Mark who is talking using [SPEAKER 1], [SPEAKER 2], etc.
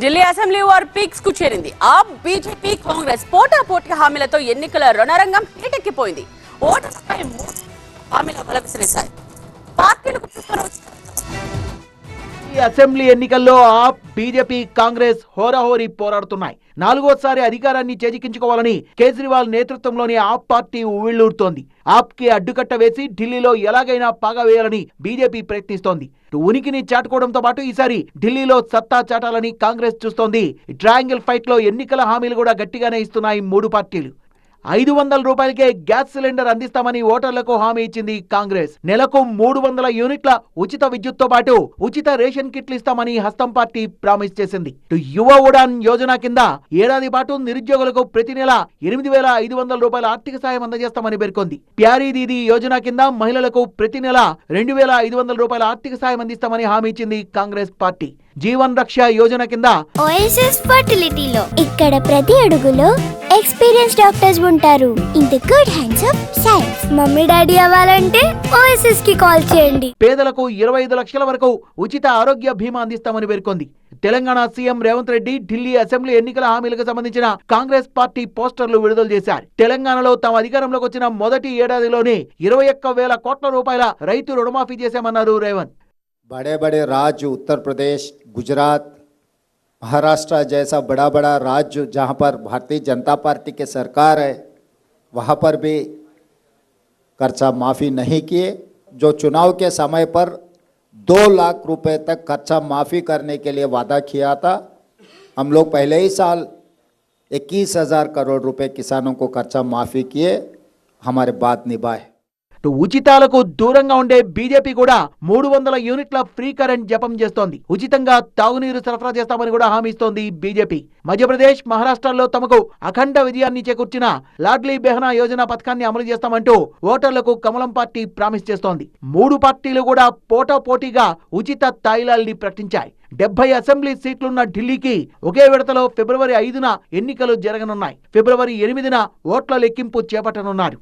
[SPEAKER 1] Delhi assembly war peaks కు చేరింది. ఆప్, BJP, Congress పోటాపోటీ హామీలతో ఎన్నికల రణరంగం హీటెక్కిపోయింది. ఓటర్లపై హామీల బల విసిరేశాయి. పార్టీలకు
[SPEAKER 2] ఈ అసెంబ్లీ ఎన్నికల్లో ఆప్, బీజేపీ, కాంగ్రెస్ హోరాహోరీ పోరాడుతున్నాయి. నాలుగోసారి అధికారాన్ని చేజిక్కించుకోవాలని కేజ్రీవాల్ నేతృత్వంలోని ఆప్ పార్టీ ఉవ్విళ్లూరుతోంది. ఆప్ కి అడ్డుకట్ట వేసి ఢిల్లీలో ఎలాగైనా పాగా వేయాలని బీజేపీ ప్రయత్నిస్తోంది. ఉనికిని చాటుకోవడంతో పాటు ఈసారి ఢిల్లీలో సత్తా చాటాలని కాంగ్రెస్ చూస్తోంది. ట్రయాంగిల్ ఫైట్ లో ఎన్నికల హామీలు కూడా గట్టిగానే ఇస్తున్నాయి మూడు పార్టీలు. 500 రూపాయలకే గ్యాస్ సిలిండర్ అందిస్తామని ఓటర్లకు హామీ ఇచ్చింది కాంగ్రెస్. నెలకు 300 యూనిట్ల ఉచిత విద్యుత్తో పాటు ఉచిత రేషన్ కిట్లు ఇస్తామని హస్తం పార్టీ ప్రామిస్ చేసింది. యువ ఉడాన్ యోజన కింద ఏడాది పాటు నిరుద్యోగులకు ప్రతి నెల 8,500 రూపాయల ఆర్థిక సాయం అందజేస్తామని పేర్కొంది. ప్యారీ దీదీ యోజన కింద మహిళలకు ప్రతి నెల 2,500 రూపాయల ఆర్థిక సాయం అందిస్తామని హామీ ఇచ్చింది కాంగ్రెస్ పార్టీ. జీవన్ రక్ష యోజన కింద
[SPEAKER 3] ఓఎస్ఎస్ ఫర్టిలిటీలో ఇక్కడ ప్రతి అడుగులో ఎక్స్పీరియన్స్ డాక్టర్స్ ఉంటారు. In the good hands of science. Mummy daddy అవ్వాలంటే ఓఎస్ఎస్ కి కాల్ చేయండి.
[SPEAKER 2] పేదలకు 25 లక్షల వరకు ఉచిత ఆరోగ్య బీమా అందిస్తామని పేర్కొంది. తెలంగాణ సీఎం రేవంత్ రెడ్డి ఢిల్లీ అసెంబ్లీ ఎన్నికల హామీలకు సంబంధించిన కాంగ్రెస్ పార్టీ పోస్టర్లు విడుదల చేశారు. తెలంగాణలో తాము అధికారంలోకి వచ్చిన మొదటి ఏడాదిలోనే 21,000 కోట్ల రూపాయల రైతు రుణమాఫీ చేశామన్నారు రేవంత్.
[SPEAKER 4] बड़े बड़े राज्य उत्तर प्रदेश, गुजरात, महाराष्ट्र जैसा बड़ा बड़ा राज्य जहाँ पर भारतीय जनता पार्टी की सरकार है वहाँ पर भी कर्जा माफ़ी नहीं किए. जो चुनाव के समय पर 2 लाख रुपए तक कर्जा माफ़ी करने के लिए वादा किया था, हम लोग पहले ही साल 21,000 करोड़ रुपए किसानों को कर्जा माफ़ी किए, हमारे बात निभाए.
[SPEAKER 2] ఉచితాలకు దూరంగా ఉండే బీజేపీ కూడా 300 యూనిట్ల ఫ్రీ కరెంట్ జపం చేస్తోంది. ఉచితంగా తాగునీరు సరఫరా చేస్తామని కూడా హామీ ఇస్తోంది బీజేపీ. మధ్యప్రదేశ్, మహారాష్ట్రలో తమకు అఖండ విజయాన్ని చేకూర్చిన లాడ్లీ బెహనా యోజన పథకాన్ని అమలు చేస్తామంటూ ఓటర్లకు కమలం పార్టీ ప్రామిస్ చేస్తోంది. మూడు పార్టీలు కూడా పోటాపోటీగా ఉచిత తాయిలాల్ని ప్రకటించాయి. 70 అసెంబ్లీ సీట్లున్న ఢిల్లీకి ఒకే విడతలో ఫిబ్రవరి 5న ఎన్నికలు జరగనున్నాయి. ఫిబ్రవరి 8న ఓట్ల లెక్కింపు చేపట్టనున్నారు.